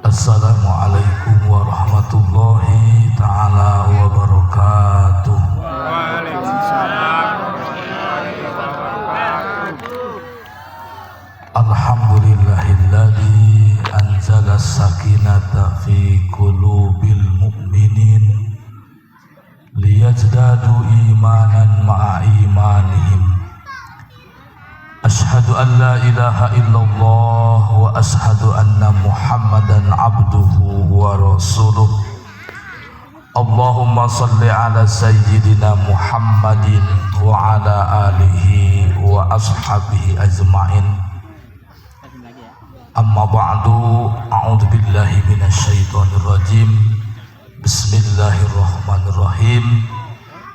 Assalamualaikum warahmatullahi ta'ala wabarakatuh. Waalaikumsalam warahmatullahi wabarakatuh. Alhamdulillahilladzi anzala sakinata fi qulubil mu'minin liyazdadu imanan ma'a imanihim. Ashhadu an la ilaha illallah wa ashhadu anna Muhammadan abduhu wa rasuluh. Allahumma salli ala sayyidina Muhammadin wa ala alihi wa ashabihi ajma'in. Amma ba'du, a'udzu billahi minasyaitonir rajim. Bismillahirrahmanirrahim.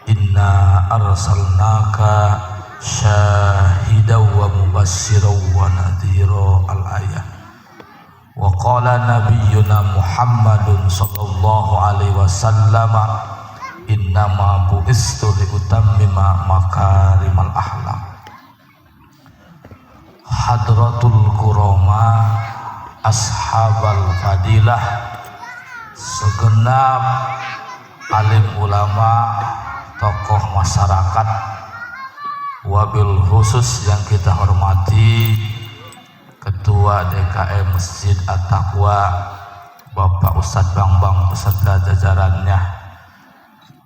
Inna arsalnaka syahidaw wa mubassiraw wa nadhira al-ayah. Wa qala nabiyyuna Muhammadun sallallahu alaihi wasallam innama bu'istu li utammima makarimal akhlaq. Hadratul kurama ashabal fadilah, segenap alim ulama, tokoh masyarakat, wabil khusus yang kita hormati Ketua DKM Masjid At-Taqwa Bapak Ustadz Bambang beserta jajarannya,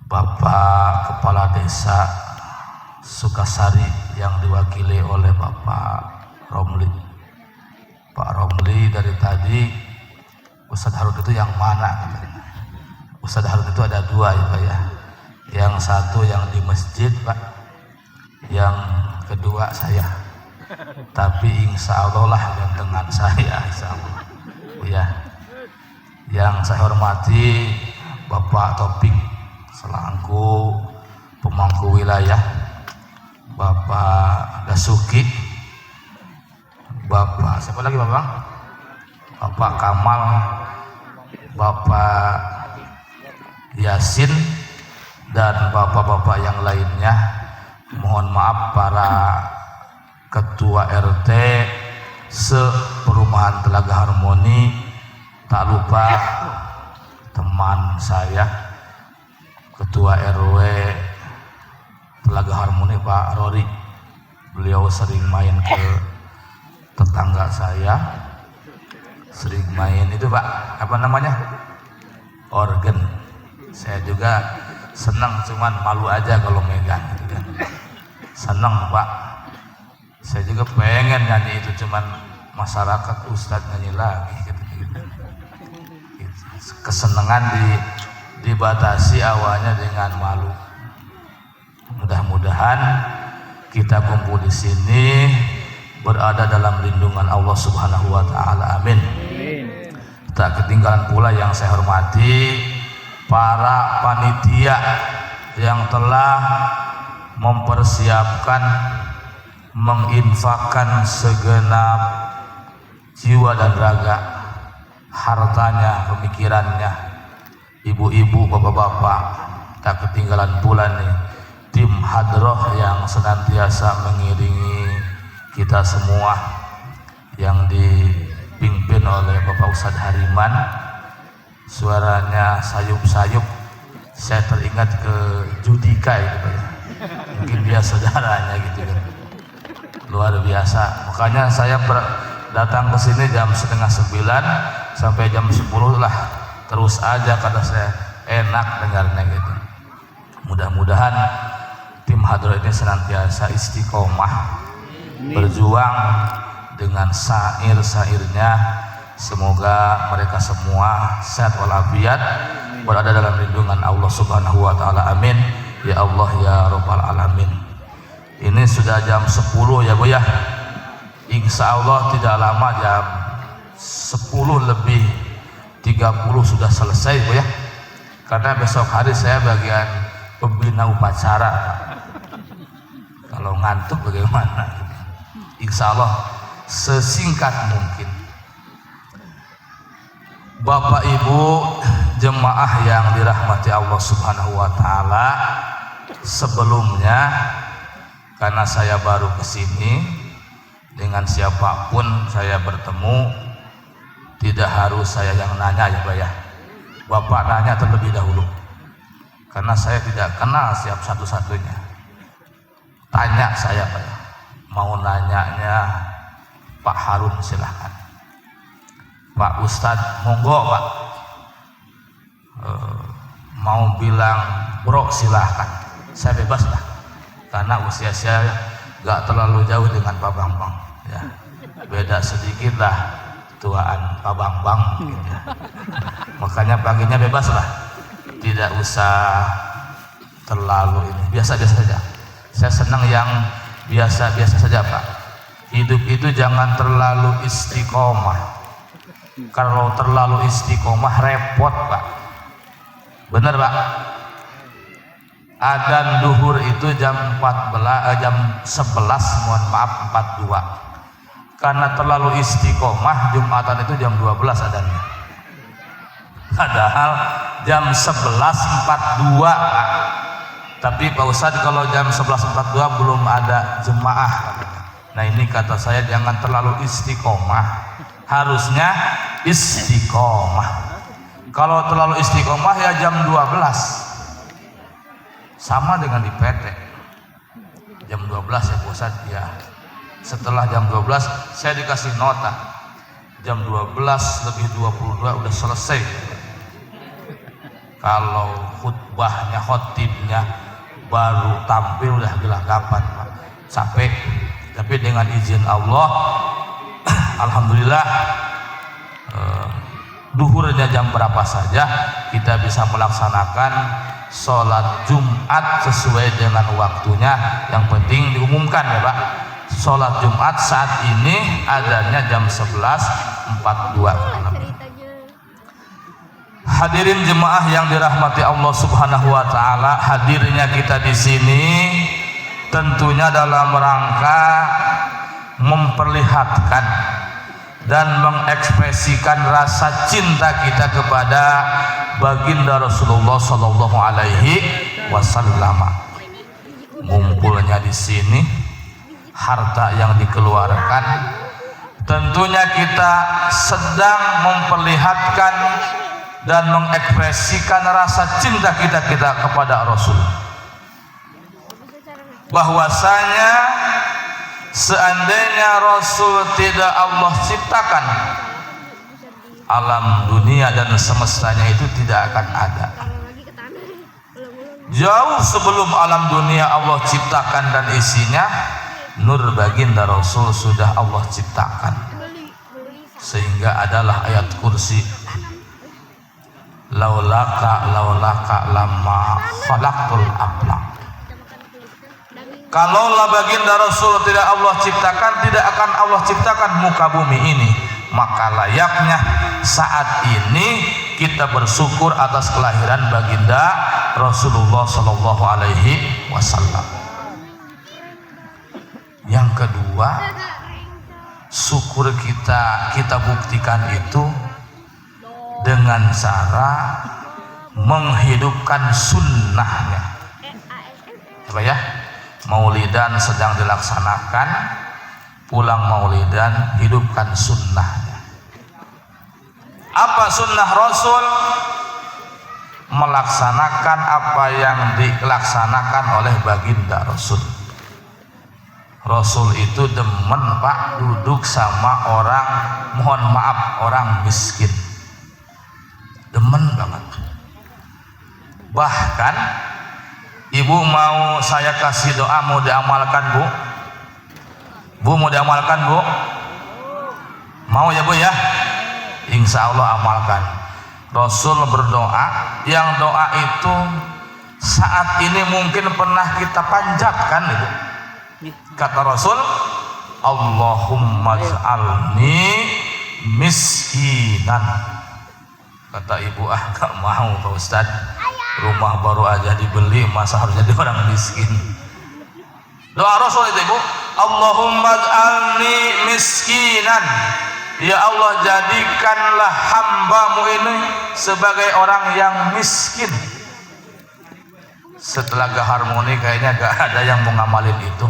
Bapak Kepala Desa Sukasari yang diwakili oleh Bapak Romli. Pak Romli dari tadi, Ustadz Harun itu yang mana? Ustadz Harun itu ada dua ya Pak ya. Yang satu yang di masjid Pak, yang kedua saya, tapi insya Allah lah dengan saya insya Allah ya. Yang saya hormati Bapak Topik selaku pemangku wilayah, Bapak Dasuki, Bapak siapa lagi Bapak Kamal, Bapak Yasin, dan bapak-bapak yang lainnya. Mohon maaf para ketua RT se-Perumahan Telaga Harmoni, tak lupa teman saya Ketua RW Telaga Harmoni Pak Rory. Beliau sering main ke tetangga saya, sering main itu Pak, apa namanya, organ. Saya juga senang, cuman malu aja kalau megang gitu kan. Senang Pak, saya juga pengen nyanyi itu, cuman masyarakat Ustadz nyanyi lagi gitu. Kesenangan dibatasi awalnya dengan malu. Mudah-mudahan kita kumpul di sini berada dalam lindungan Allah Subhanahu wa taala. Amin. Tak ketinggalan pula yang saya hormati para panitia yang telah mempersiapkan, menginfakkan segenap jiwa dan raga, hartanya, pemikirannya, ibu-ibu, bapak-bapak. Tak ketinggalan pula nih tim hadroh yang senantiasa mengiringi kita semua, yang dipimpin oleh Bapak Ustadz Hariman. Suaranya sayup-sayup, saya teringat ke Judika itu Pak. Mungkin dia saudaranya gitu kan. luar biasa. Makanya saya datang ke sini jam 8:30 sampai jam 10 lah, terus aja kata saya, enak dengarnya gitu. Mudah-mudahan tim Hadroh ini senantiasa istiqomah berjuang dengan syair-syairnya. Semoga mereka semua sehat walafiat, berada dalam lindungan Allah Subhanahu wa taala. Amin ya Allah ya rabbal alamin. Ini sudah jam 10 ya Bu ya. Insya Allah tidak lama jam 10:30 sudah selesai Bu ya. Karena besok hari saya bagian pembina upacara. Kalau ngantuk bagaimana? Insya Allah sesingkat mungkin. Bapak Ibu jemaah yang dirahmati Allah Subhanahu wa taala, sebelumnya karena saya baru kesini, dengan siapapun saya bertemu tidak harus saya yang nanya ya Pak ya. Bapak nanya terlebih dahulu, karena saya tidak kenal siap satu-satunya. Tanya saya Pak ya. Mau nanyanya Pak Harun silahkan. Pak Ustadz monggo Pak. Mau bilang bro silahkan. Saya bebas lah. Karena usia saya gak terlalu jauh dengan Pak Bambang. Ya. Beda sedikit lah tuaan Pak Bambang. Gitu ya. Makanya panggilnya bebas lah. Tidak usah terlalu ini. Biasa-biasa saja. Saya senang yang biasa-biasa saja Pak. Hidup itu jangan terlalu istiqomah. Kalau terlalu istiqomah repot Pak. Benar Pak. Adzan duhur itu jam 11, mohon maaf 42. Karena terlalu istiqomah Jumatan itu jam 12 adzannya. Padahal jam 11.42 Pak. Tapi Pak Ustadz kalau jam 11.42 belum ada jemaah. Nah ini kata saya jangan terlalu istiqomah. Harusnya istiqomah. Kalau terlalu istiqomah ya jam 12. Sama dengan di PT. Jam 12 ya Pak Ustadz ya. Setelah jam 12 saya dikasih nota. Jam 12:22 udah selesai. Kalau khutbahnya, khotibnya baru tampil udah gelagapan Pak. Capek. Tapi dengan izin Allah alhamdulillah duhurnya jam berapa saja kita bisa melaksanakan sholat Jumat sesuai dengan waktunya. Yang penting diumumkan ya Pak, sholat Jumat saat ini adanya jam 11.42. Hadirin jemaah yang dirahmati Allah Subhanahu wa taala, hadirnya kita di sini tentunya dalam rangka memperlihatkan dan mengekspresikan rasa cinta kita kepada baginda Rasulullah Sallallahu Alaihi Wasallam. Ngumpulnya di sini, harta yang dikeluarkan, tentunya kita sedang memperlihatkan dan mengekspresikan rasa cinta kita kepada Rasul. Bahwasanya seandainya Rasul tidak Allah ciptakan, alam dunia dan semestanya itu tidak akan ada. Jauh sebelum alam dunia Allah ciptakan dan isinya, nur baginda Rasul sudah Allah ciptakan. Sehingga adalah ayat kursi, laulaka lama khalaqtul aflaq. Kalaulah baginda Rasul tidak Allah ciptakan, tidak akan Allah ciptakan muka bumi ini. Maka layaknya saat ini kita bersyukur atas kelahiran baginda Rasulullah Sallallahu Alaihi Wasallam. Yang kedua, syukur kita buktikan itu dengan cara menghidupkan sunnahnya. Apa ya? Maulidan sedang dilaksanakan, pulang maulidan hidupkan sunnahnya. Apa sunnah Rasul? Melaksanakan apa yang dilaksanakan oleh baginda Rasul. Rasul itu demen Pak duduk sama orang, mohon maaf, orang miskin. Demen banget. Bahkan ibu mau saya kasih doa, mau diamalkan bu? Bu mau diamalkan bu? Mau ya bu ya? Insya Allah amalkan. Rasul berdoa, yang doa itu saat ini mungkin pernah kita panjatkan ibu. Kata Rasul, Allahumma ja'alni miskinan. Kata ibu, gak mau Pak Ustad, rumah baru aja dibeli, masa harus jadi orang miskin. Doa Rasul itu ibu, Allahumma ja'alni miskinan. Ya Allah, jadikanlah hambamu ini sebagai orang yang miskin. Setelah gak harmoni kayaknya gak ada yang mau ngamalin itu.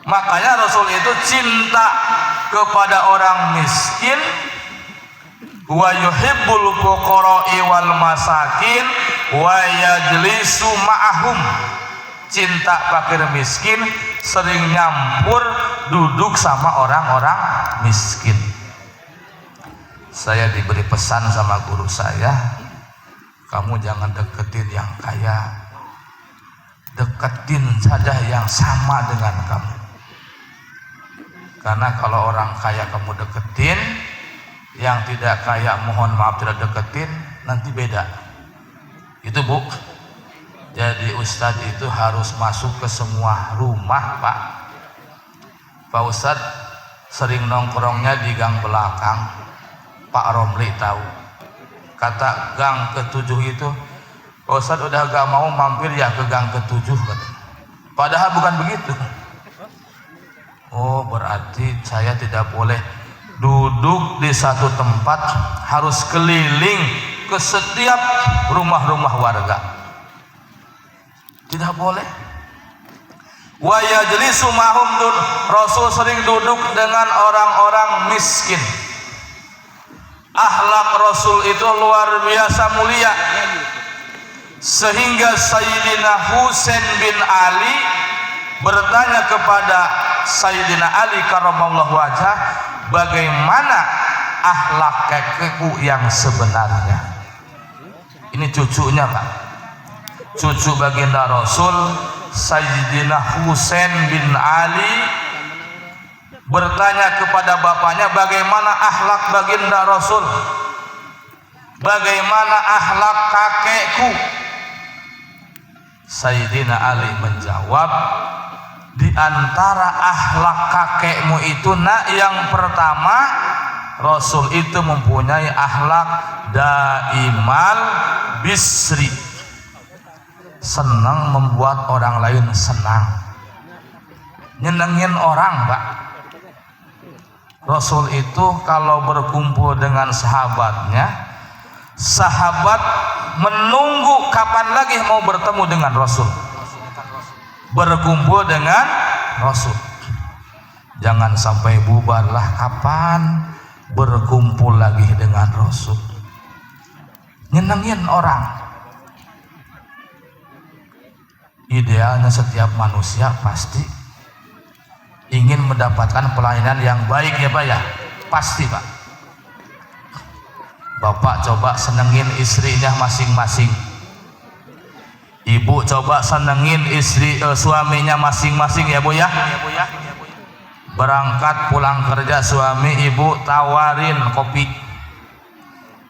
Makanya Rasul itu cinta kepada orang miskin, wa yuhibbul fuqara'i wal masakin wa yajlisu ma'ahum. Cinta fakir miskin, sering nyampur duduk sama orang-orang miskin. Saya diberi pesan sama guru saya, kamu jangan deketin yang kaya, deketin saja yang sama dengan kamu. Karena kalau orang kaya kamu deketin, yang tidak kaya mohon maaf tidak deketin, nanti beda. Itu bu. Jadi Ustadz itu harus masuk ke semua rumah Pak. Pak Ustadz sering nongkrongnya di gang belakang. Pak Romli tahu. Kata gang ke-7 itu, Pak Ustadz udah gak mau mampir ya ke gang ke-7 katanya. Padahal bukan begitu. Oh berarti saya tidak boleh duduk di satu tempat, harus keliling ke setiap rumah-rumah warga. Tidak boleh. Wa yajlisu ma'hum, Rasul sering duduk dengan orang-orang miskin. Akhlak Rasul itu luar biasa mulia, sehingga Sayyidina Husain bin Ali bertanya kepada Sayyidina Ali karramallahu wajhah, bagaimana akhlak kakekku yang sebenarnya. Ini cucunya Pak, cucu baginda Rasul Sayyidina Husain bin Ali bertanya kepada bapaknya, bagaimana akhlak baginda Rasul, bagaimana akhlak kakekku. Sayyidina Ali menjawab, di antara akhlak kakekmu itu nak, yang pertama Rasul itu mempunyai akhlak daimal bisri, senang membuat orang lain senang, nyenengin orang Pak. Rasul itu kalau berkumpul dengan sahabatnya, sahabat menunggu kapan lagi mau bertemu dengan Rasul, berkumpul dengan Rasul. Jangan sampai bubarlah, kapan berkumpul lagi dengan Rasul, nyenengin orang. Idealnya setiap manusia pasti ingin mendapatkan pelayanan yang baik ya Pak ya, pasti Pak. Bapak coba senengin istrinya masing-masing, ibu coba senengin suaminya masing-masing ya Bu ya. Berangkat pulang kerja suami ibu tawarin kopi,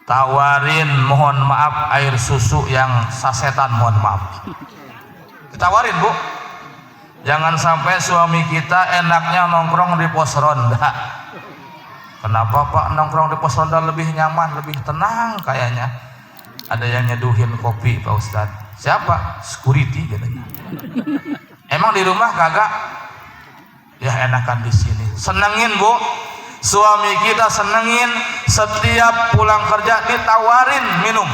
tawarin mohon maaf air susu yang sasetan, mohon maaf, ditawarin Bu. Jangan sampai suami kita enaknya nongkrong di pos ronda. Kenapa Pak nongkrong di pos ronda lebih nyaman, lebih tenang kayaknya? Ada yang nyeduhin kopi Pak Ustadz. Siapa? Security katanya. Emang di rumah kagak? Ya enakan di sini. Senengin Bu, suami kita senengin, setiap pulang kerja ditawarin minum.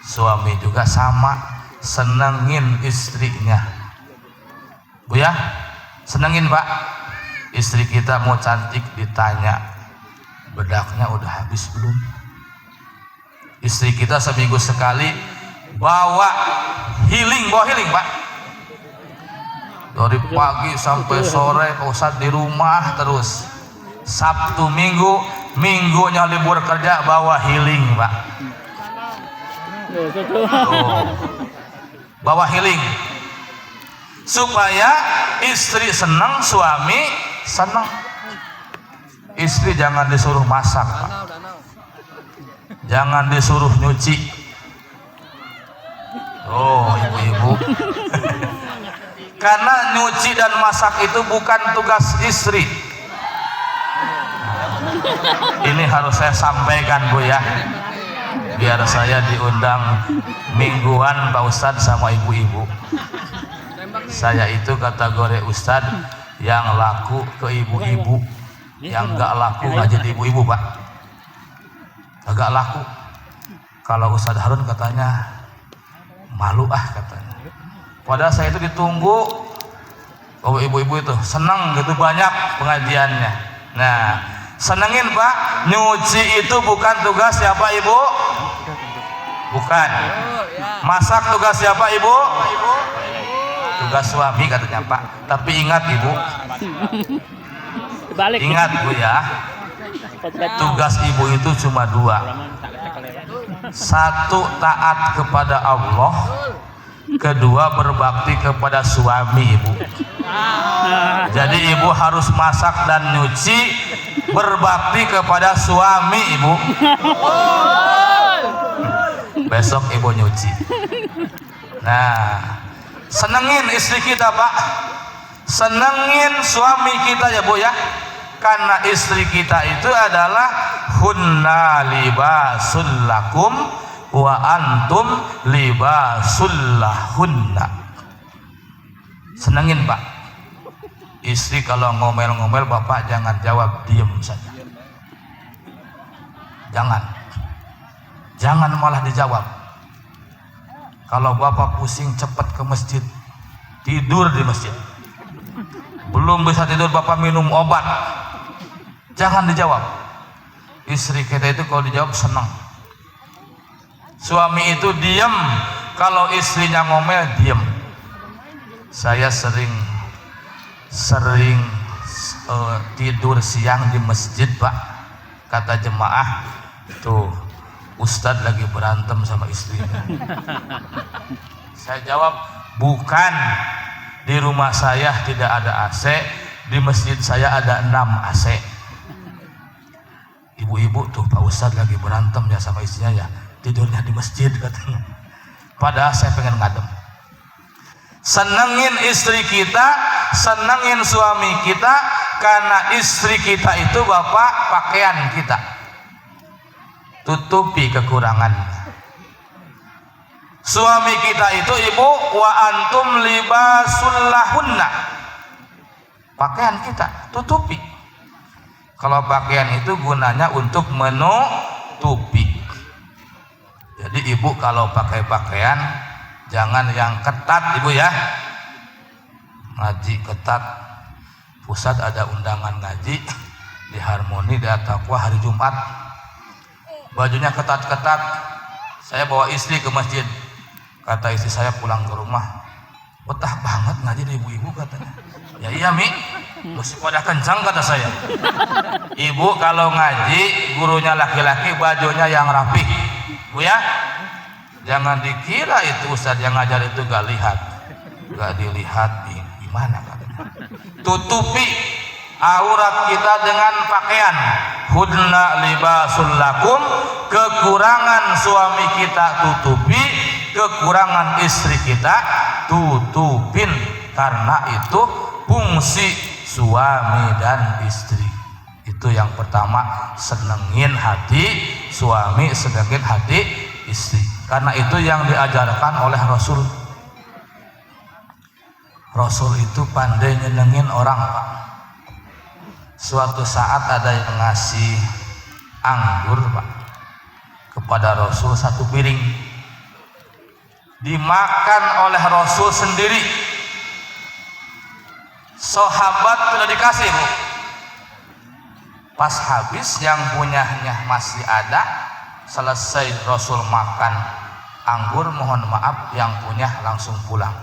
Suami juga sama, senengin istrinya Bu ya, senengin Pak. Istri kita mau cantik ditanya, bedaknya udah habis belum? Istri kita seminggu sekali bawa healing Pak, dari pagi sampai sore Pak Ustadz di rumah terus. Sabtu Minggu, minggunya libur kerja bawa healing Pak. Bawa healing supaya istri senang, suami senang. Istri jangan disuruh masak Pak. Jangan disuruh nyuci. Oh ibu-ibu. Karena nyuci dan masak itu bukan tugas istri. Ini harus saya sampaikan Bu ya, biar saya diundang mingguan Pak Ustadz sama ibu-ibu. Saya itu kategori Ustadz yang laku ke ibu-ibu, yang gak laku gak jadi ibu-ibu Pak. Agak laku. Kalau Ustadz Harun katanya malu katanya. Padahal saya itu ditunggu. Oh ibu-ibu itu senang gitu, banyak pengajiannya. Nah, senengin Pak, nyuci itu bukan tugas siapa Ibu? Bukan. Masak tugas siapa Ibu? Tugas suami katanya Pak. Tapi ingat Ibu, ingat Bu ya, tugas ibu itu cuma dua. Satu, taat kepada Allah. Kedua, berbakti kepada suami ibu. Jadi ibu harus masak dan nyuci, berbakti kepada suami ibu. Besok ibu nyuci. Nah, senengin istri kita Pak, senengin suami kita ya Bu ya. Karena istri kita itu adalah hunna libasul lakum wa antum libasul lahunna. Senengin Pak. Istri kalau ngomel-ngomel Bapak jangan jawab, diem saja. Jangan malah dijawab. Kalau Bapak pusing cepat ke masjid, tidur di masjid. Belum bisa tidur Bapak minum obat. Jangan dijawab. Istri kita itu kalau dijawab senang. Suami itu diam, kalau istrinya ngomel diam. Saya sering tidur siang di masjid Pak. Kata jemaah, tuh Ustadz lagi berantem sama istrinya. Saya jawab, bukan. Di rumah saya tidak ada AC, di masjid saya ada 6 AC. Ibu-ibu tuh Pak Ustadz lagi berantem ya sama istrinya ya, tidurnya di masjid katanya. Padahal saya pengen ngadem. Senengin istri kita, senengin suami kita, karena istri kita itu Bapak pakaian kita. Tutupi kekurangannya. Suami kita itu ibu, wa antum libasul lahunna. Pakaian kita tutupi. Kalau pakaian itu gunanya untuk menutupi. Jadi ibu kalau pakai pakaian jangan yang ketat ibu ya. Ngaji ketat. Pusat ada undangan ngaji di Harmoni di At-Taqwa hari Jumat. Bajunya ketat-ketat. Saya bawa istri ke masjid. Kata istri saya pulang ke rumah, betah banget ngaji di ibu-ibu katanya. Ya iya Mi, mesti pada kencang kata saya. Ibu kalau ngaji gurunya laki-laki bajunya yang rapih Bu ya. Jangan dikira itu Ustadz yang ngajar itu gak lihat. Gak dilihat gimana katanya. Tutupi aurat kita dengan pakaian. Hunna libasul lakum. Kekurangan suami kita tutupi, kekurangan istri kita tutupin. Karena itu fungsi suami dan istri. Itu yang pertama, senengin hati suami, senengin hati istri. Karena itu yang diajarkan oleh Rasul. Rasul itu pandai nyenengin orang Pak. Suatu saat ada yang ngasih anggur Pak kepada Rasul 1 piring. Dimakan oleh Rasul sendiri. Sahabat sudah dikasih Bu. Pas habis yang punyanya masih ada, selesai Rasul makan anggur, mohon maaf yang punya langsung pulang.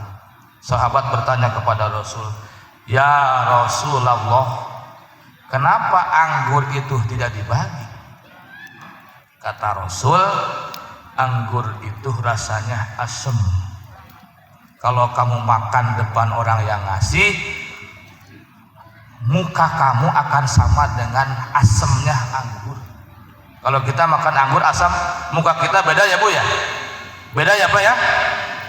Sahabat bertanya kepada Rasul, "Ya Rasulullah, kenapa anggur itu tidak dibagi?" Kata Rasul, "Anggur itu rasanya asem. Kalau kamu makan depan orang yang ngasih, muka kamu akan sama dengan asemnya anggur. Kalau kita makan anggur asam, muka kita beda ya Bu ya? Beda ya Pak ya?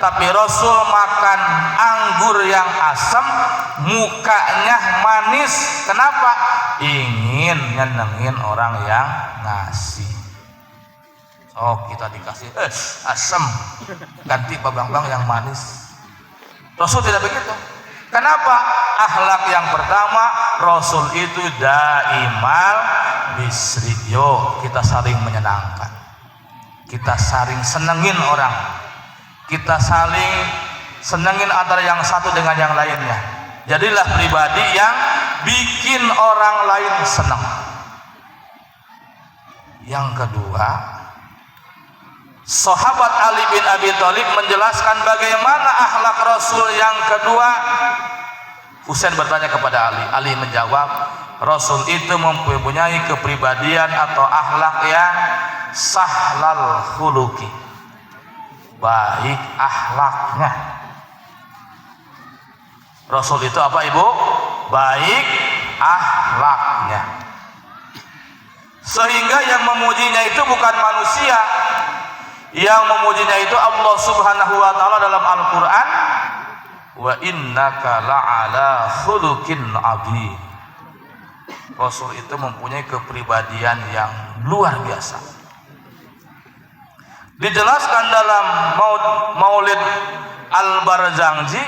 Tapi Rasul makan anggur yang asam, mukanya manis. Kenapa? Ingin nyenengin orang yang ngasih. Oh, kita dikasih asam, ganti Pak Bambang yang manis. Rasul tidak begitu. Kenapa? Akhlak yang pertama, Rasul itu daimal bisri. Yo, kita saling menyenangkan, kita saling senengin orang, kita saling senengin antara yang satu dengan yang lainnya. Jadilah pribadi yang bikin orang lain senang. Yang kedua, Sahabat Ali bin Abi Thalib menjelaskan bagaimana akhlak Rasul yang kedua. Husain bertanya kepada Ali. Ali menjawab, Rasul itu mempunyai kepribadian atau akhlak yang sahlal khuluqi, baik akhlaknya. Rasul itu apa Ibu? Baik akhlaknya. Sehingga yang memujinya itu bukan manusia, yang memujinya itu Allah Subhanahu wa taala dalam Al-Qur'an, wa innaka la'ala khuluqin adzim. Rasul itu mempunyai kepribadian yang luar biasa. Dijelaskan dalam Maulid Al-Barzanji,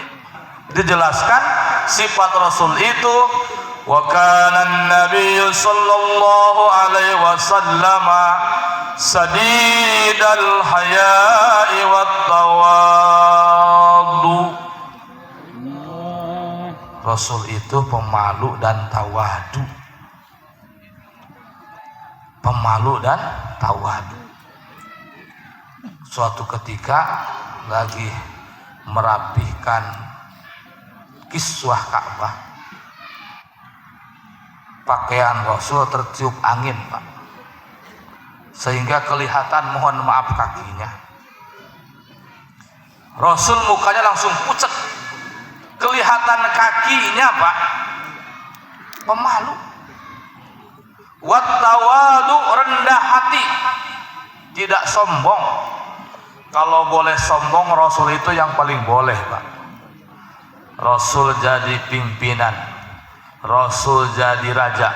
dijelaskan sifat Rasul itu, wa kana an-nabiy sallallahu alaihi wasallam sadidal haya'i wat tawaddu. Rasul itu pemalu dan tawadu. Pemalu dan tawadu. Suatu ketika lagi merapihkan kiswah Ka'bah, pakaian Rasul tertiup angin Pak, sehingga kelihatan, mohon maaf, kakinya. Rasul mukanya langsung pucet, kelihatan kakinya Pak, pemalu. Wat tawadu, rendah hati, tidak sombong. Kalau boleh sombong, Rasul itu yang paling boleh Pak. Rasul jadi pimpinan, Rasul jadi raja,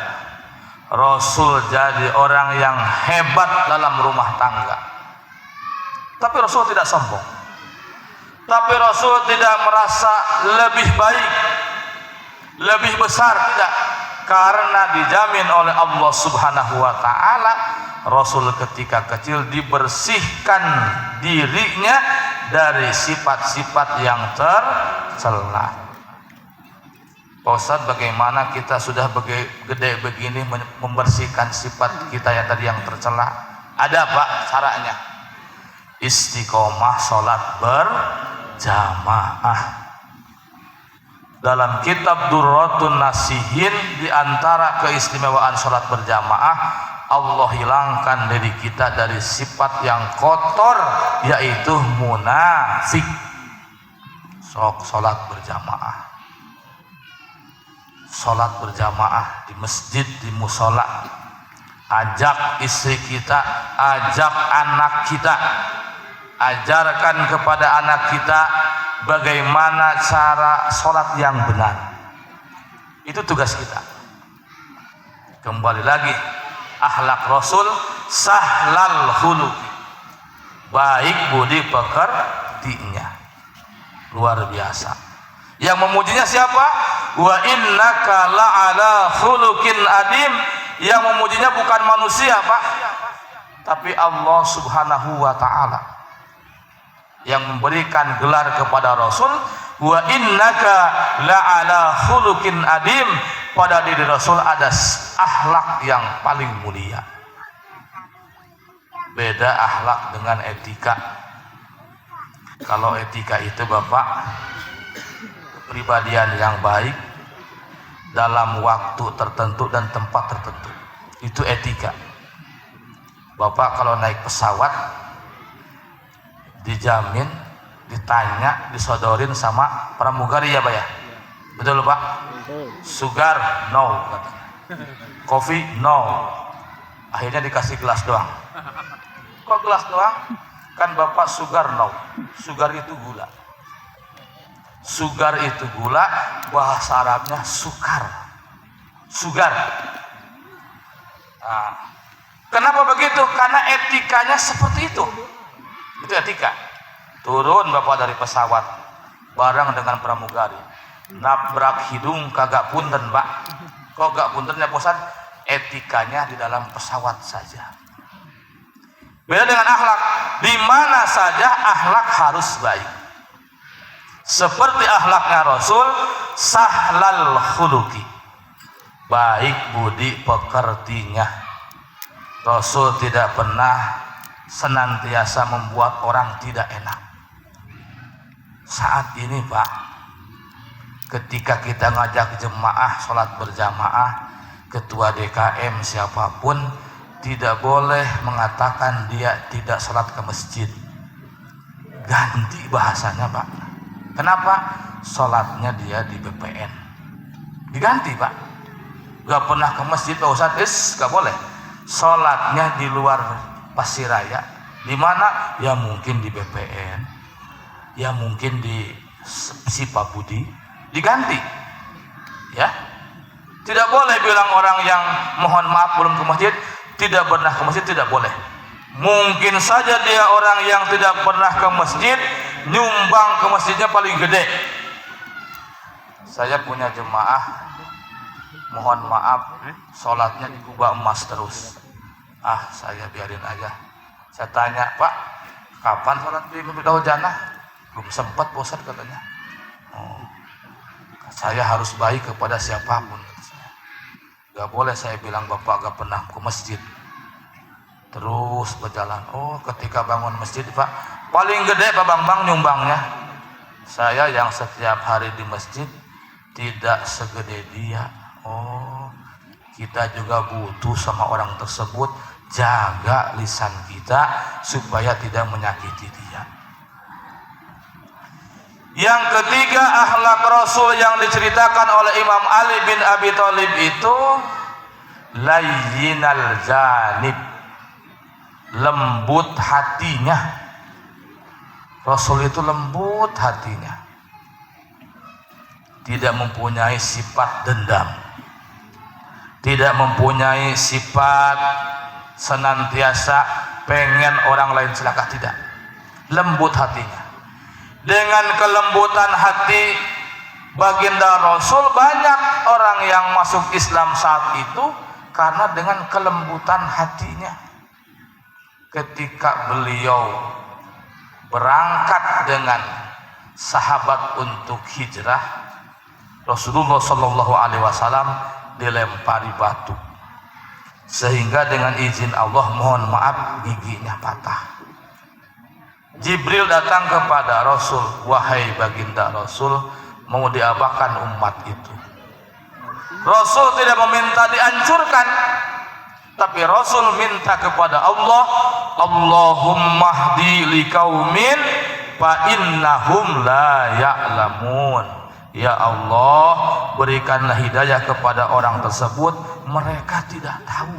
Rasul jadi orang yang hebat dalam rumah tangga. Tapi Rasul tidak sombong. Tapi Rasul tidak merasa lebih baik, lebih besar, tidak. Karena dijamin oleh Allah Subhanahu wa taala, Rasul ketika kecil dibersihkan dirinya dari sifat-sifat yang tercela. Pak Ustadz, bagaimana kita sudah gede begini membersihkan sifat kita yang tadi yang tercela? Ada Pak caranya. Istiqomah sholat berjamaah. Dalam kitab Durratun Nasihin, di antara keistimewaan sholat berjamaah, Allah hilangkan dari kita dari sifat yang kotor, yaitu munafik. Sok sholat berjamaah, sholat berjamaah di masjid, di musola. Ajak istri kita, ajak anak kita, ajarkan kepada anak kita bagaimana cara sholat yang benar. Itu tugas kita. Kembali lagi, akhlak Rasul sahlal khuluqi, baik budi pekertinya, luar biasa. Yang memujinya siapa? Wa innaka la'ala khuluqin adim. Yang memujinya bukan manusia Pak, tapi Allah Subhanahu wa ta'ala yang memberikan gelar kepada Rasul. Wa innaka la'ala khuluqin adim. Pada diri Rasul ada akhlak yang paling mulia. Beda akhlak dengan etika. Kalau etika itu Bapak, kepribadian yang baik dalam waktu tertentu dan tempat tertentu. Itu etika. Bapak kalau naik pesawat dijamin, ditanya, disodorin sama pramugari ya Pak ya? Betul Pak? Sugar no, coffee no. Akhirnya dikasih gelas doang. Kok gelas doang? Kan Bapak sugar no. Sugar itu gula. Sugar itu gula, bahasa Arabnya sukar. Sugar. Nah, kenapa begitu? Karena etikanya seperti itu. Itu etika. Turun Bapak dari pesawat bareng dengan pramugari. Nabrak hidung kagak punten, Pak. Kok gak puntennya Ustaz? Etikanya di dalam pesawat saja. Beda dengan akhlak. Di mana saja akhlak harus baik. Seperti akhlaknya Rasul, sahlal khuluqi, baik budi pekertinya. Rasul tidak pernah senantiasa membuat orang tidak enak. Saat ini Pak, ketika kita ngajak jemaah sholat berjamaah, ketua DKM siapapun tidak boleh mengatakan dia tidak sholat ke masjid. Ganti bahasanya Pak. Kenapa? Sholatnya dia di BPN. Diganti Pak. Gak pernah ke masjid Pak Ustadz, gak boleh. Sholatnya di luar Pasiraya. Di mana? Ya mungkin di BPN. Ya mungkin di Sipabudi. Diganti. Ya. Tidak boleh bilang orang yang mohon maaf belum ke masjid, tidak pernah ke masjid, tidak boleh. Mungkin saja dia orang yang tidak pernah ke masjid, nyumbang ke masjidnya paling gede. Saya punya jemaah, mohon maaf, sholatnya di kubah emas terus. Saya biarin aja. Saya tanya, Pak, kapan sholat di Masjid Jannah? Belum sempat Ustaz katanya. Saya harus baik kepada siapapun. Gak boleh saya bilang Bapak gak pernah ke masjid. Terus berjalan. Ketika bangun masjid Pak, paling gede Pak Bambang nyumbangnya. Saya yang setiap hari di masjid tidak segede dia. Kita juga butuh sama orang tersebut. Jaga lisan kita supaya tidak menyakiti dia. Yang ketiga, akhlak Rasul yang diceritakan oleh Imam Ali bin Abi Thalib itu layyinal janib, lembut hatinya. Rasul itu lembut hatinya, tidak mempunyai sifat dendam, tidak mempunyai sifat senantiasa pengen orang lain celaka, tidak. Lembut hatinya. Dengan kelembutan hati baginda Rasul, banyak orang yang masuk Islam saat itu karena dengan kelembutan hatinya. Ketika beliau berangkat dengan sahabat untuk hijrah, Rasulullah Shallallahu Alaihi Wasallam dilempari batu, sehingga dengan izin Allah, mohon maaf, giginya patah. Jibril datang kepada Rasul, wahai baginda Rasul, mau diapakan umat itu? Rasul tidak meminta dihancurkan, tapi Rasul minta kepada Allah, Allahumma hdi liqaumin fa innahum la ya'lamun. Ya Allah, berikanlah hidayah kepada orang tersebut, mereka tidak tahu.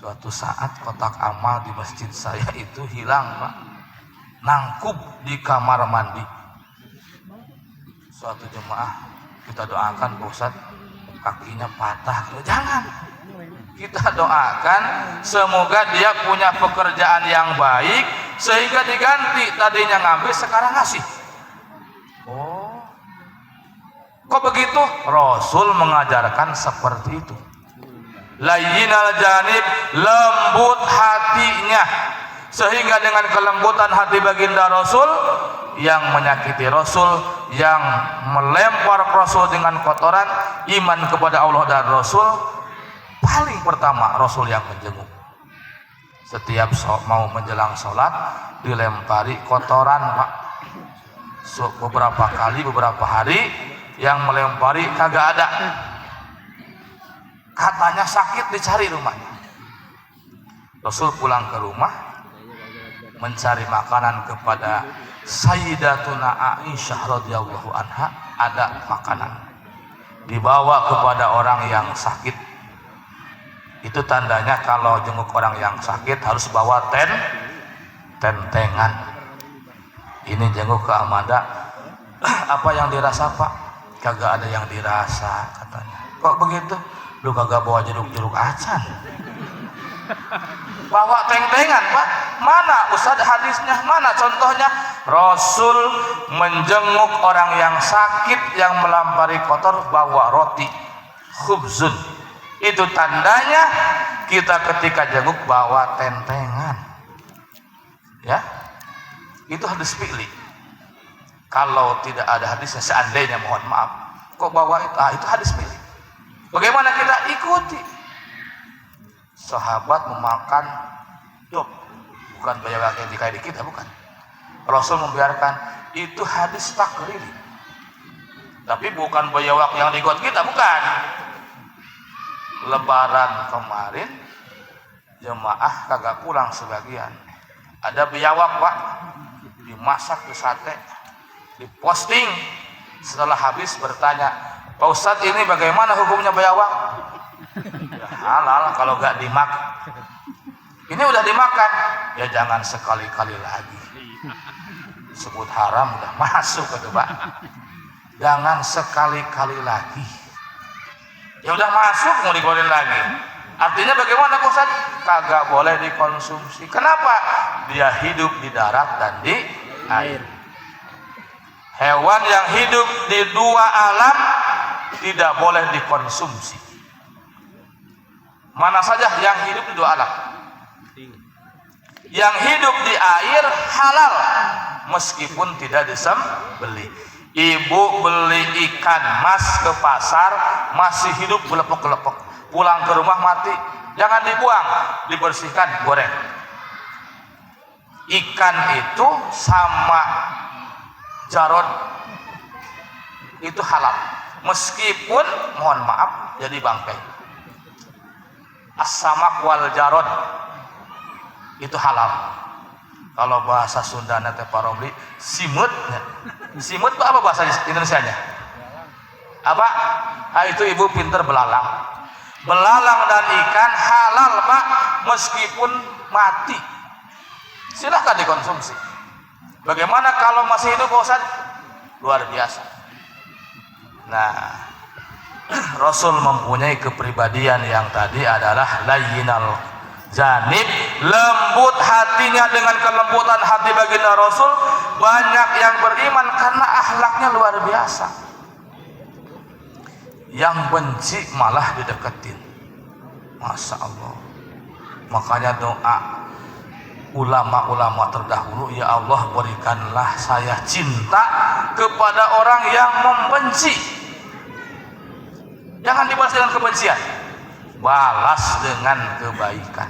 Suatu saat kotak amal di masjid saya itu hilang Pak, nangkup di kamar mandi. Suatu jemaah, kita doakan Pak Ustadz, kakinya patah. Jangan, kita doakan semoga dia punya pekerjaan yang baik sehingga diganti, tadinya ngambil sekarang ngasih. Kok begitu? Rasul mengajarkan seperti itu. Layyinal janib, lembut hatinya, sehingga dengan kelembutan hati baginda Rasul, yang menyakiti Rasul, yang melempar Rasul dengan kotoran, iman kepada Allah dan Rasul, paling pertama Rasul yang menjenguk. Setiap mau menjelang sholat dilempari kotoran Pak, beberapa kali, beberapa hari yang melempari kagak ada. Katanya sakit, dicari rumahnya. Rasul pulang ke rumah mencari makanan kepada Sayyidatuna Aisyah radhiyallahu anha, ada makanan dibawa kepada orang yang sakit. Itu tandanya kalau jenguk orang yang sakit harus bawa tentengan. Ini jenguk ke Amanda, apa yang dirasa Pak? Kagak ada yang dirasa katanya. Kok begitu? Lu kagak bawa jeruk-jeruk acan, bawa tentengan Pak. Mana Ustaz hadisnya? Mana contohnya? Rasul menjenguk orang yang sakit yang melampari kotor bawa roti khubzun. Itu tandanya kita ketika jenguk bawa tentengan. Ya, itu hadis fi'li. Kalau tidak ada hadisnya, seandainya mohon maaf, kok bawa itu? Itu hadis fi'li. Bagaimana kita ikuti? Sahabat memakan dop, bukan bayawak yang dikaidi kita, bukan. Rasul membiarkan, itu hadis takriri. Tapi bukan bayawak yang digot kita, bukan. Lebaran kemarin jemaah kagak pulang sebagian. Ada biawak Pak, dimasak ke sate, diposting. Setelah habis bertanya, Pak Ustadz ini bagaimana hukumnya biawak? Ya, halal kalau gak dimakan. Ini udah dimakan, ya jangan sekali-kali lagi. Sebut haram udah masuk itu Pak. Jangan sekali-kali lagi. Ya udah masuk, mau digoreng lagi. Artinya bagaimana Ustaz? Kagak boleh dikonsumsi. Kenapa? Dia hidup di darat dan di air. Hewan yang hidup di dua alam tidak boleh dikonsumsi. Mana saja yang hidup di dua alam. Yang hidup di air halal meskipun tidak disembelih. Ibu beli ikan mas ke pasar masih hidup gelepok-gelepok, pulang ke rumah mati, jangan dibuang, dibersihkan, goreng. Ikan itu sama jarod itu halal meskipun mohon maaf jadi bangkai. As-samak wal jarod itu halal. Kalau bahasa Sunda nanti Pak Romli, simut. Simut itu apa bahasa Indonesianya? Apa? Itu ibu pinter belalang. Belalang dan ikan halal Pak, meskipun mati. Silahkan dikonsumsi. Bagaimana kalau masih hidup Pak Ustaz? Luar biasa. Nah, Rasul mempunyai kepribadian yang tadi adalah layyinal janib, lembut hatinya. Dengan kelembutan hati baginda Rasul banyak yang beriman karena akhlaknya luar biasa. Yang benci malah dideketin. Masya Allah. Makanya doa ulama-ulama terdahulu, ya Allah berikanlah saya cinta kepada orang yang membenci. Jangan dibalas dengan kebencian, balas dengan kebaikan.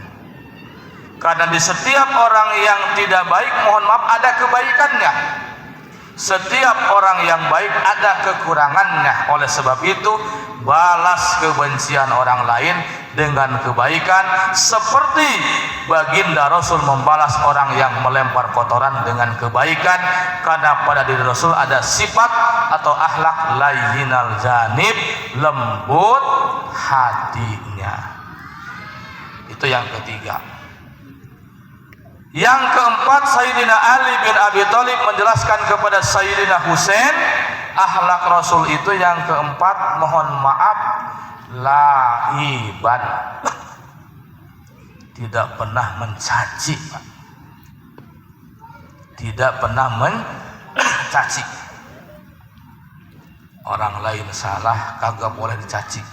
Karena di setiap orang yang tidak baik, mohon maaf, ada kebaikannya. Setiap orang yang baik ada kekurangannya. Oleh sebab itu, balas kebencian orang lain dengan kebaikan, seperti baginda Rasul membalas orang yang melempar kotoran dengan kebaikan. Karena pada diri Rasul ada sifat atau akhlak layyinal janib, lembut hatinya. Itu yang ketiga. Yang keempat, Sayyidina Ali bin Abi Thalib menjelaskan kepada Sayyidina Husain, akhlak Rasul itu yang keempat, mohon maaf, laiban, tidak pernah mencaci, tidak pernah mencaci. Orang lain salah kagak boleh dicaci.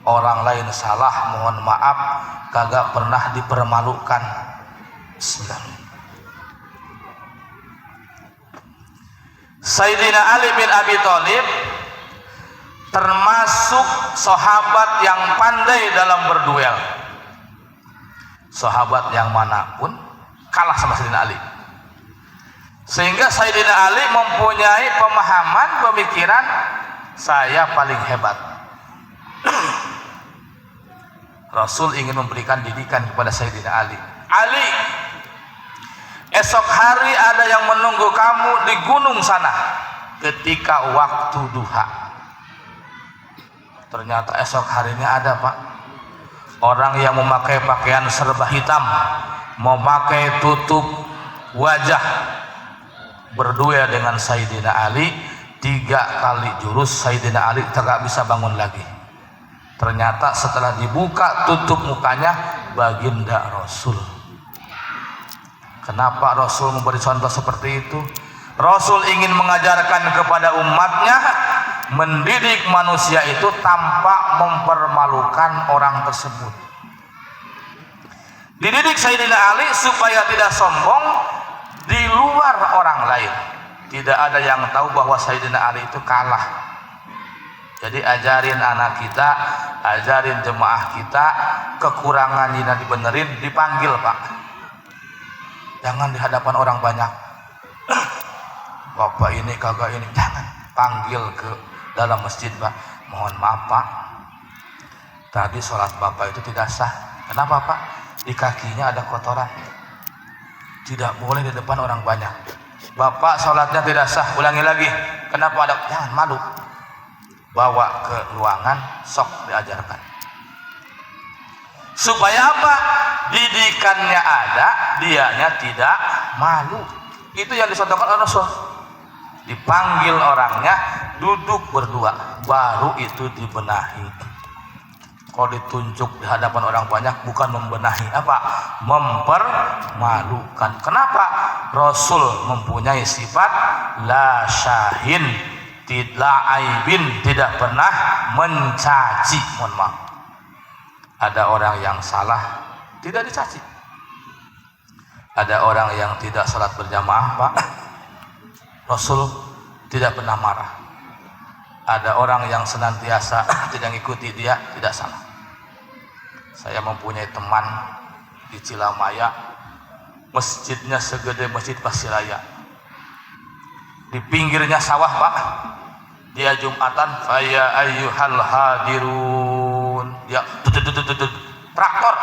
Orang lain salah, mohon maaf, kagak pernah dipermalukan. Bismillah. Sayyidina Ali bin Abi Thalib termasuk sahabat yang pandai dalam berduel. Sahabat yang manapun kalah sama Sayyidina Ali. Sehingga Sayyidina Ali mempunyai pemahaman, pemikiran saya paling hebat. Rasul ingin memberikan didikan kepada Sayyidina Ali. Ali, esok hari ada yang menunggu kamu di gunung sana ketika waktu duha. Ternyata esok harinya ada, Pak. Orang yang memakai pakaian serba hitam, memakai tutup wajah, berdua dengan Sayyidina Ali. 3 kali jurus Sayyidina Ali tidak bisa bangun lagi. Ternyata setelah dibuka tutup mukanya baginda Rasul. Kenapa Rasul memberi contoh seperti itu? Rasul ingin mengajarkan kepada umatnya, mendidik manusia itu tanpa mempermalukan orang tersebut. Dididik Sayyidina Ali supaya tidak sombong di luar orang lain. Tidak ada yang tahu bahwa Sayyidina Ali itu kalah. Jadi ajarin anak kita, ajarin jemaah kita, kekurangan yang dibenerin, dipanggil, Pak. Jangan di hadapan orang banyak. Bapak ini kagak ini, jangan. Panggil ke dalam masjid, Pak. Mohon maaf, Pak, tadi sholat Bapak itu tidak sah. Kenapa, Pak? Di kakinya ada kotoran. Tidak boleh di depan orang banyak. Bapak sholatnya tidak sah, ulangi lagi. Kenapa ada? Jangan malu. Bawa ke ruangan, sok diajarkan. Supaya apa? Didikannya ada, dianya tidak malu. Itu yang disontohkan oleh Rasul. Dipanggil orangnya, duduk berdua, baru itu dibenahi. Kalau ditunjuk di hadapan orang banyak, bukan membenahi, apa? Mempermalukan. Kenapa? Rasul mempunyai sifat la syahin, tidak aibin, tidak pernah mencaci. Mohon maaf, ada orang yang salah tidak dicaci. Ada orang yang tidak salat berjamaah, Pak, Rasul tidak pernah marah. Ada orang yang senantiasa tidak mengikuti dia, tidak salah. Saya mempunyai teman di Cilamaya, masjidnya segede masjid Pasiraya. Di pinggirnya sawah, Pak. Dia Jumatan, faya ayyuhal hadirun. Dia traktor.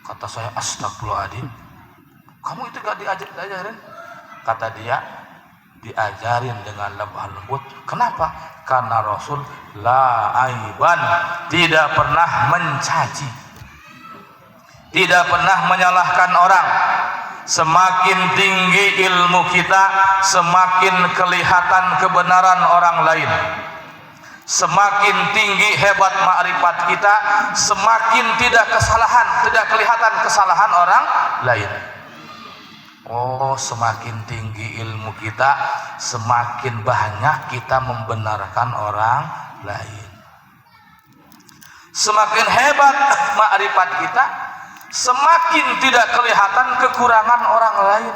Kata saya, astagfirullahaladzim. Kamu itu gak diajarin? Kata dia, diajarin dengan lemah lembut. Kenapa? Karena Rasul la aiban, tidak pernah mencaci, tidak pernah menyalahkan orang. Semakin tinggi ilmu kita, semakin kelihatan kebenaran orang lain. Semakin tinggi hebat makrifat kita, semakin tidak kelihatan kesalahan orang lain. Oh, semakin tinggi ilmu kita, semakin banyak kita membenarkan orang lain. Semakin hebat makrifat kita, semakin tidak kelihatan kekurangan orang lain.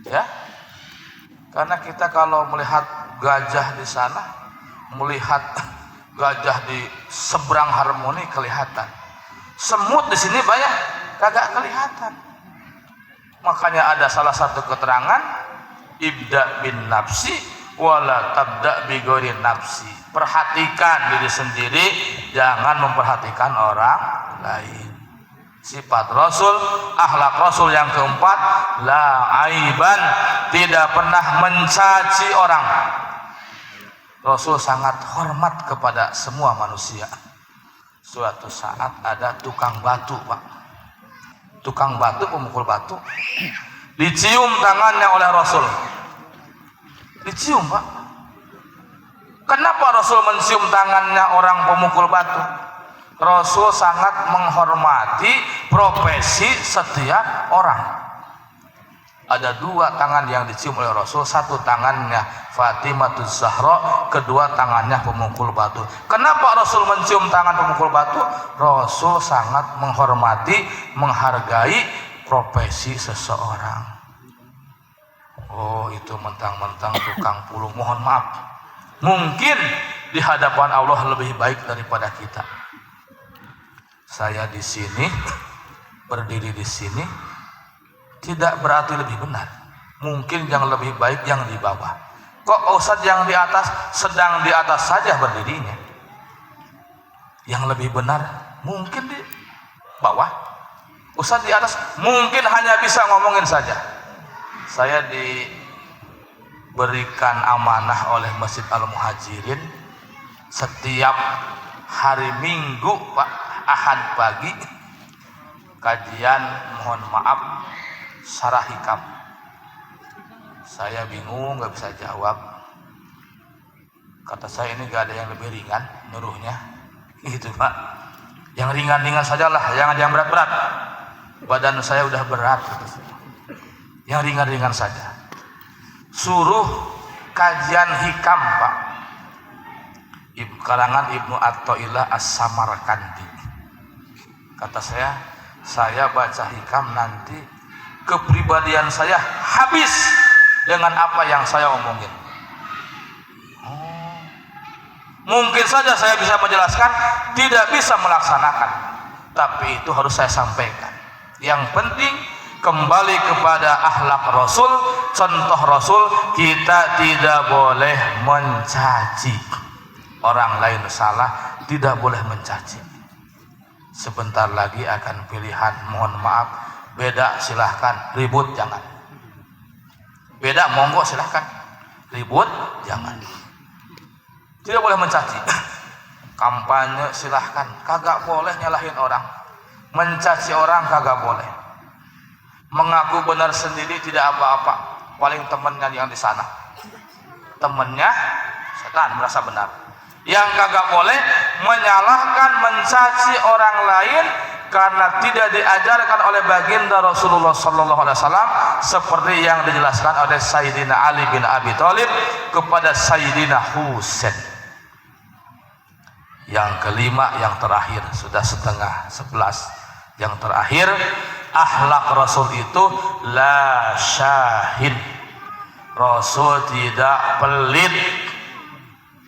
Ya, karena kita kalau melihat gajah di sana, melihat gajah di seberang harmoni kelihatan. Semut di sini banyak kagak kelihatan. Makanya ada salah satu keterangan, ibda bin nafsi wala tabda bi ghairi nafsi. Perhatikan diri sendiri, jangan memperhatikan orang lain. Sifat Rasul, akhlak Rasul yang keempat, la aiban, tidak pernah mencaci orang. Rasul sangat hormat kepada semua manusia. Suatu saat ada tukang batu, Pak. Tukang batu, pemukul batu, dicium tangannya oleh Rasul. Dicium, Pak. Kenapa Rasul mencium tangannya orang pemukul batu? Rasul sangat menghormati profesi setiap orang. Ada 2 tangan yang dicium oleh Rasul, satu tangannya Fatimahuz Zahra, kedua tangannya pemukul batu. Kenapa Rasul mencium tangan pemukul batu? Rasul sangat menghormati, menghargai profesi seseorang. Oh, itu mentang-mentang tukang pulung, mohon maaf. Mungkin di hadapan Allah lebih baik daripada kita. Saya di sini, berdiri di sini, tidak berarti lebih benar. Mungkin yang lebih baik yang di bawah. Kok Ustadz yang di atas sedang di atas saja berdirinya? Yang lebih benar mungkin di bawah. Ustadz di atas mungkin hanya bisa ngomongin saja. Saya diberikan amanah oleh Masjid Al-Muhajirin setiap hari Minggu Pak, Ahad pagi kajian, mohon maaf, syarah hikam. Saya bingung, nggak bisa jawab. Kata saya ini gak ada yang lebih ringan nyuruhnya, gitu Pak. Yang ringan-ringan sajalah, jangan yang berat-berat. Badan saya udah berat, gitu. Yang ringan-ringan saja. Suruh kajian hikam Pak. Karangan Ibnu Athaillah As-Samarkandi. Kata saya baca hikam nanti kepribadian saya habis dengan apa yang saya omongin. Mungkin saja saya bisa menjelaskan, tidak bisa melaksanakan, tapi itu harus saya sampaikan. Yang penting kembali kepada akhlak Rasul, contoh Rasul. Kita tidak boleh mencaci orang lain salah, tidak boleh mencaci. Sebentar lagi akan pilihan, mohon maaf, beda silahkan, ribut jangan. Beda monggo silahkan, ribut jangan. Tidak boleh mencaci. Kampanye silahkan, kagak boleh nyalahin orang. Mencaci orang kagak boleh. Mengaku benar sendiri tidak apa-apa, paling temennya yang di sana. Temennya setan merasa benar. Yang kagak boleh menyalahkan, mencaci orang lain karena tidak diajarkan oleh baginda Rasulullah sallallahu alaihi wasallam, seperti yang dijelaskan oleh Sayyidina Ali bin Abi Thalib kepada Sayyidina Husain. Yang kelima, yang terakhir, sudah setengah 11. Yang terakhir, akhlak Rasul itu la syahin. Rasul tidak pelit,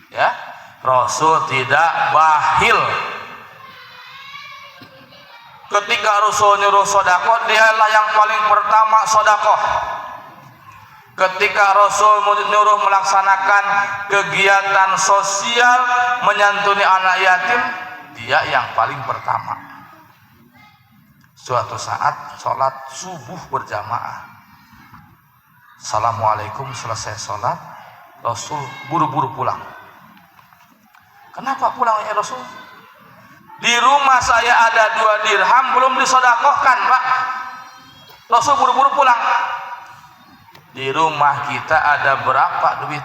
ya. Rasul tidak bakhil. Ketika Rasul nyuruh sedekah, dialah yang paling pertama sedekah. Ketika Rasul menyuruh melaksanakan kegiatan sosial, menyantuni anak yatim, dia yang paling pertama. Suatu saat sholat subuh berjamaah, Assalamualaikum, selesai sholat, Rasul buru-buru pulang. Kenapa pulang ya Rasul? Di rumah saya ada 2 dirham belum disedekahkan Pak. Rasul buru-buru pulang. Di rumah kita ada berapa duit?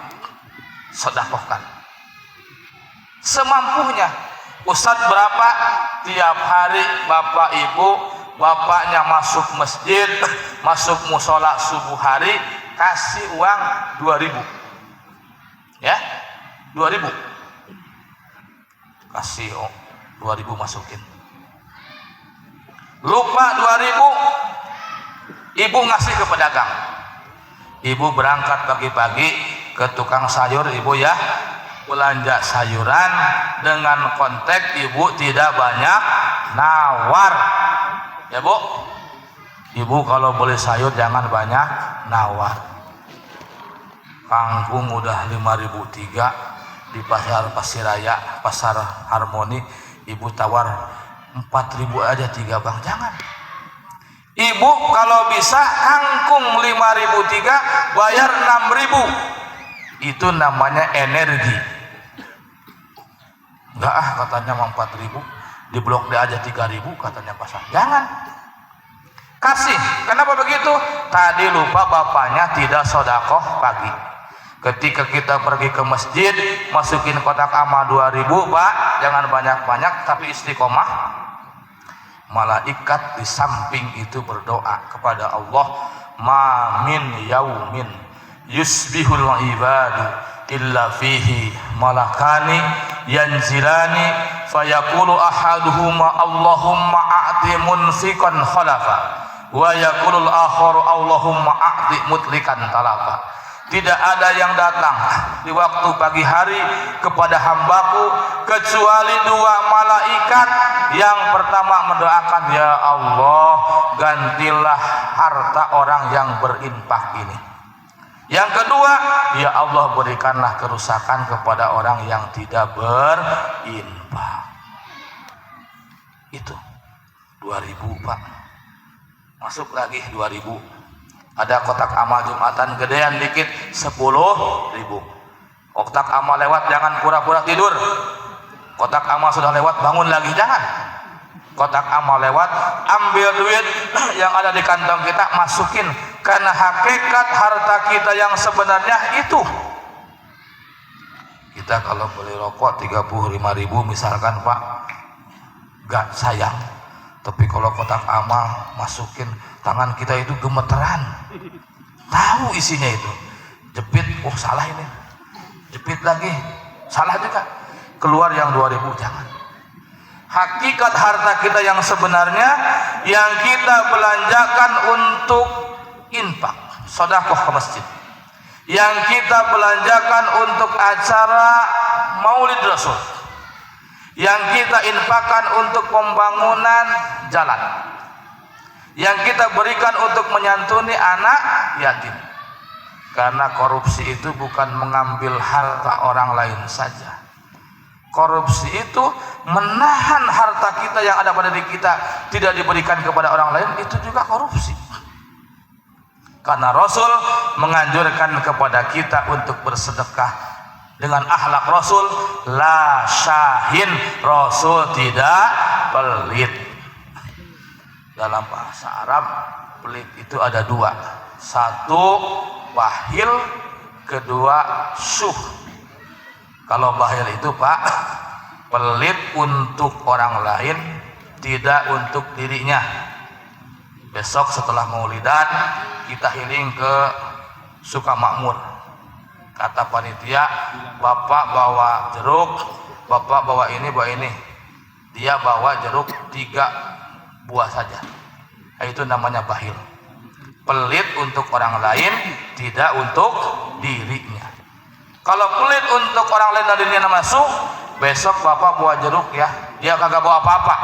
Sedekahkan semampunya. Ustadz berapa? Tiap hari bapak ibu, bapaknya masuk masjid, masuk musola subuh hari, kasih uang 2.000. Ya, 2.000. Kasih 2.000 masukin. Lupa 2.000, ibu ngasih ke pedagang. Ibu berangkat pagi-pagi ke tukang sayur, ibu ya belanja sayuran dengan konteks ibu tidak banyak nawar, ya Bu. Ibu kalau beli sayur jangan banyak nawar. Kangkung udah 5.003 di pasar Pasiraya, pasar Harmoni, ibu tawar 4.000 aja 3 bang, jangan. Ibu kalau bisa kangkung 5.003 bayar 6.000, itu namanya energi. Enggak katanya mau 4.000, di blok D aja 3.000 katanya pasar, jangan. Kasih. Kenapa begitu? Tadi lupa bapaknya tidak sedekah pagi. Ketika kita pergi ke masjid, masukin kotak amal 2.000 Pak, jangan banyak-banyak tapi istiqomah. Malaikat di samping itu berdoa kepada Allah, ma min yaumin yusbihul ibadu illa fihi malakani yanzilani fayaqulu ahaduhuma Allahumma a'ti munfiqan khalafa wa yaqulul akharu Allahumma a'ti mutlikan talafa. Tidak ada yang datang di waktu pagi hari kepada hambaku kecuali 2 malaikat. Yang pertama mendoakan, ya Allah gantilah harta orang yang berinfak ini. Yang kedua, ya Allah berikanlah kerusakan kepada orang yang tidak berinfak. Itu 2000 Pak. Masuk lagi 2000. Ada kotak amal Jumatan gedean dikit 10.000. Kotak amal lewat jangan pura-pura tidur. Kotak amal sudah lewat bangun lagi, jangan. Kotak amal lewat, ambil duit yang ada di kantong kita, masukin, karena hakikat harta kita yang sebenarnya itu. Kita kalau beli rokok 35.000 misalkan Pak, gak sayang. Tapi kalau kotak amal masukin, tangan kita itu gemeteran, tahu isinya itu. Jepit, oh salah ini, jepit lagi, salah juga, keluar yang 2000, jangan. Hakikat harta kita yang sebenarnya yang kita belanjakan untuk infak, sedekah ke masjid, yang kita belanjakan untuk acara Maulid Rasul, yang kita infakkan untuk pembangunan jalan, yang kita berikan untuk menyantuni anak yatim. Karena korupsi itu bukan mengambil harta orang lain saja. Korupsi itu menahan harta kita yang ada pada diri kita tidak diberikan kepada orang lain, itu juga korupsi. Karena Rasul menganjurkan kepada kita untuk bersedekah dengan akhlak Rasul, la syahin, Rasul tidak pelit. Dalam bahasa Arab pelit itu ada dua, satu bahil, kedua syuh. Kalau bahil itu Pak, pelit untuk orang lain, tidak untuk dirinya. Besok setelah Maulidan kita healing ke Sukamakmur. Kata panitia, Bapak bawa jeruk, Bapak bawa ini, bawa ini. Dia bawa jeruk 3 buah saja. Itu namanya bahil. Pelit untuk orang lain, tidak untuk dirinya. Kalau pelit untuk orang lain dan dirinya namanya suh, besok Bapak bawa jeruk ya, dia kagak bawa apa-apa.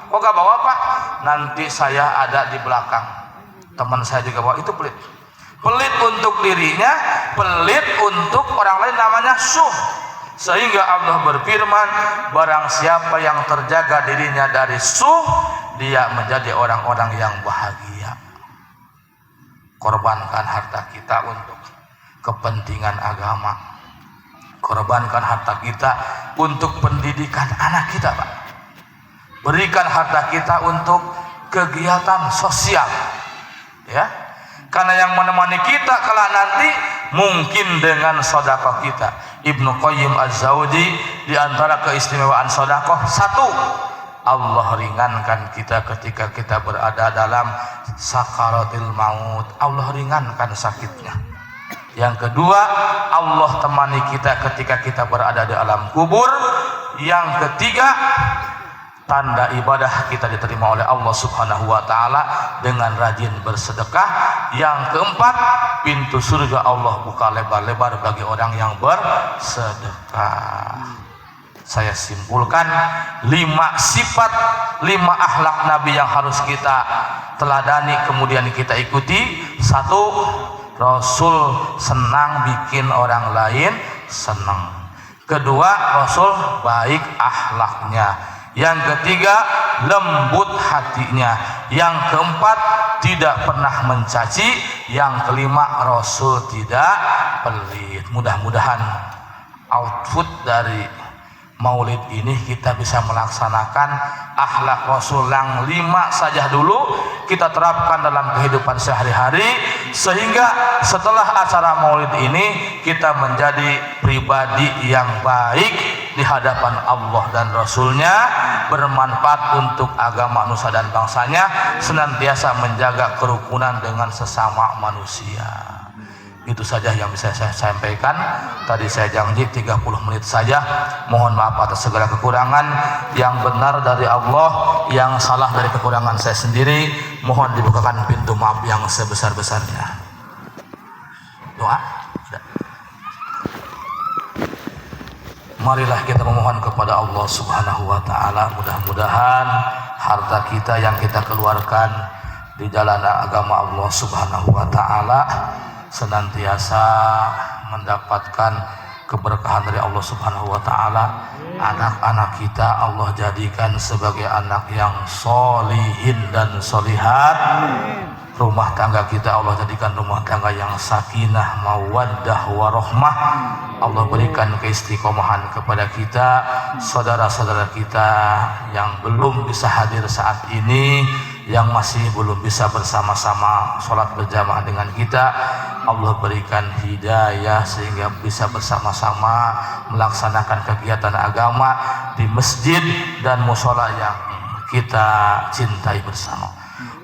Kok gak bawa Pak? Nanti saya ada di belakang, teman saya juga bawa. Itu pelit. Pelit untuk dirinya, pelit untuk orang lain namanya suh. Sehingga Allah berfirman, barang siapa yang terjaga dirinya dari suh, dia menjadi orang-orang yang bahagia. Korbankan harta kita untuk kepentingan agama, korbankan harta kita untuk pendidikan anak kita Pak. Berikan harta kita untuk kegiatan sosial, ya. Karena yang menemani kita kelak nanti mungkin dengan sedekah kita. Ibnu Qayyim Az-Zawji di antara keistimewaan sedekah, satu, Allah ringankan kita ketika kita berada dalam sakaratil maut. Allah ringankan sakitnya. Yang kedua, Allah temani kita ketika kita berada di alam kubur. Yang ketiga, tanda ibadah kita diterima oleh Allah Subhanahu wa taala dengan rajin bersedekah. Yang keempat, pintu surga Allah buka lebar-lebar bagi orang yang bersedekah. Saya simpulkan 5 sifat, 5 akhlak Nabi yang harus kita teladani kemudian kita ikuti. 1, Rasul senang bikin orang lain senang. Kedua, Rasul baik akhlaknya. Yang ketiga, lembut hatinya. Yang keempat, tidak pernah mencaci. Yang kelima, Rasul tidak pelit. Mudah-mudahan output dari Maulid ini kita bisa melaksanakan akhlak Rasul yang 5 saja dulu kita terapkan dalam kehidupan sehari-hari, sehingga setelah acara Maulid ini kita menjadi pribadi yang baik di hadapan Allah dan Rasulnya, bermanfaat untuk agama nusa dan bangsanya, senantiasa menjaga kerukunan dengan sesama manusia. Itu saja yang bisa saya sampaikan. Tadi saya janji 30 menit saja. Mohon maaf atas segala kekurangan. Yang benar dari Allah, yang salah dari kekurangan saya sendiri. Mohon dibukakan pintu maaf yang sebesar-besarnya. Doa. Marilah kita memohon kepada Allah Subhanahu wa taala, mudah-mudahan harta kita yang kita keluarkan di jalan agama Allah Subhanahu wa taala senantiasa mendapatkan keberkahan dari Allah Subhanahu wa taala. Anak-anak kita Allah jadikan sebagai anak yang solihin dan solihat. Rumah tangga kita Allah jadikan rumah tangga yang sakinah, mawaddah, warahmah. Allah berikan keistiqomahan kepada kita, saudara-saudara kita yang belum bisa hadir saat ini, yang masih belum bisa bersama-sama sholat berjamaah dengan kita. Allah berikan hidayah sehingga bisa bersama-sama melaksanakan kegiatan agama di masjid dan mushola yang kita cintai bersama.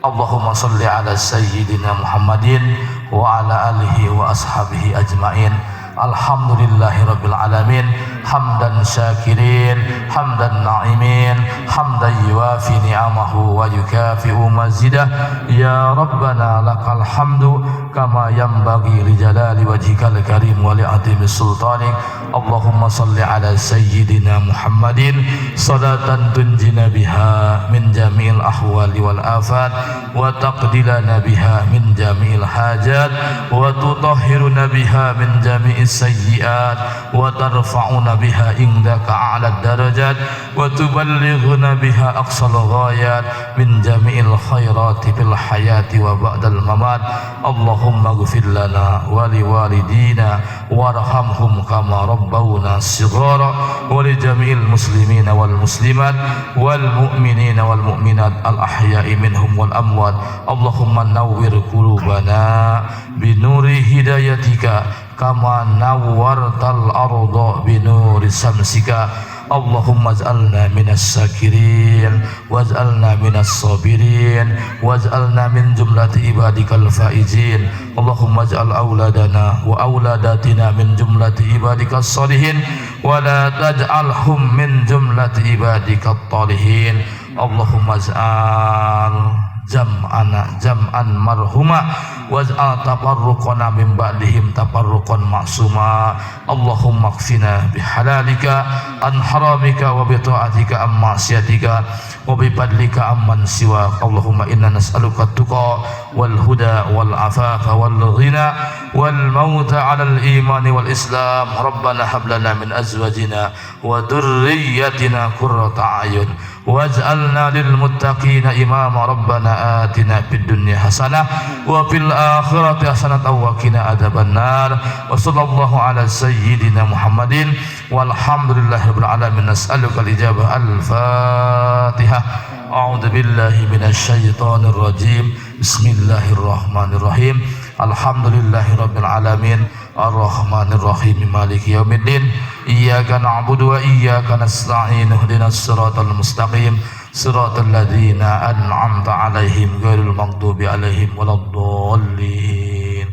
Allahumma salli ala sayyidina Muhammadin wa ala alihi wa ashabihi ajma'in. Alhamdulillahi rabbil alamin, hamdan syakirin, hamdan na'imin, hamdan yuafi ni'amahu wa yukafi'u mazidah. Ya Rabbana lakal hamdu kama yanbaghi li jalali wajhikal karim wa li azimi sultanik. Allahumma salli ala sayyidina Muhammadin salatan tunjina biha min jami'il ahwali wal afat wa taqdilana biha min jami'il hajat wa tutahhiruna biha min jami'is sayyi'at wa tarfa'una biha indaka a'la darajat wa tuballighuna biha aqsal ghayat min jami'il khairati fil hayati wa ba'dal mamat. Allahumma ighfir lana wa liwalidina warhamhum kama rabbawna shighara wa li jami'il muslimina wal muslimat wal mu'minina wal mu'minat al ahya'i minhum wal amwat. Allahumma nawwir qulubana binuri hidayatika kama nawwartal arda binuri samsika. Allahumma ij'alna minas syakirin waj'alna minas sabirin waj'alna min jumlati ibadikal faizin. Allahumma ij'al auladana wa auladatina min jumlati ibadikas sholihin wa la taj'alhum min jumlati ibadikat talihin. Allahumma ij'al jam'an marhuma waj'al tafarruqana min ba'dihim tafarruqan ma'suma. Allahumma kfina bihalalika an haramika wa bi ta'atika an ma'siyatika wa bi fadlika amman siwak. Allahumma inna nas'aluka tuqa wal huda wal afafa wal ghina wal mauta 'alal imani wal islam. Rabbana hab lana min azwajina wa dhurriyyatina qurrata a'yun waj'alna lil muttaqina imama. Rabbana atina fid dunya hasanah wa fil akhirati hasanah wa qina adzabannar. Wa sallallahu ala sayyidina Muhammadin walhamdulillahirabbil alamin. Nas'aluka al-ijabah. Al-Fatihah. A'udzu billahi minasy syaithanir rajim. Bismillahirrahmanirrahim. Alhamdulillahirabbil alamin arrahmanir rahim maliki yaumiddin. Iyyaka na'budu wa iyyaka nasta'in. Ihdinas siratal mustaqim siratal ladzina an'amta 'alaihim ghairil maghdubi 'alaihim waladdallin.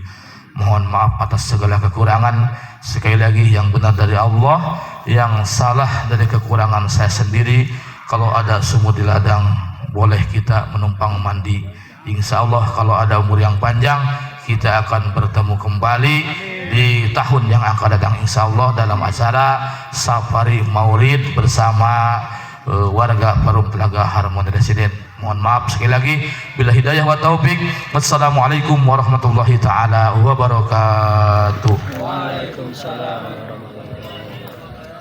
Mohon maaf atas segala kekurangan. Sekali lagi yang benar dari Allah, yang salah dari kekurangan saya sendiri. Kalau ada sumur di ladang, boleh kita menumpang mandi. Insya Allah kalau ada umur yang panjang, kita akan bertemu kembali di tahun yang akan datang insya Allah dalam acara Safari Maulid bersama warga Perum Telaga Harmoni Residen. Mohon maaf sekali lagi. Bila hidayah wa taufik. Wassalamualaikum warahmatullahi taala wabarakatuh. Waalaikumsalam warahmatullahi wabarakatuh.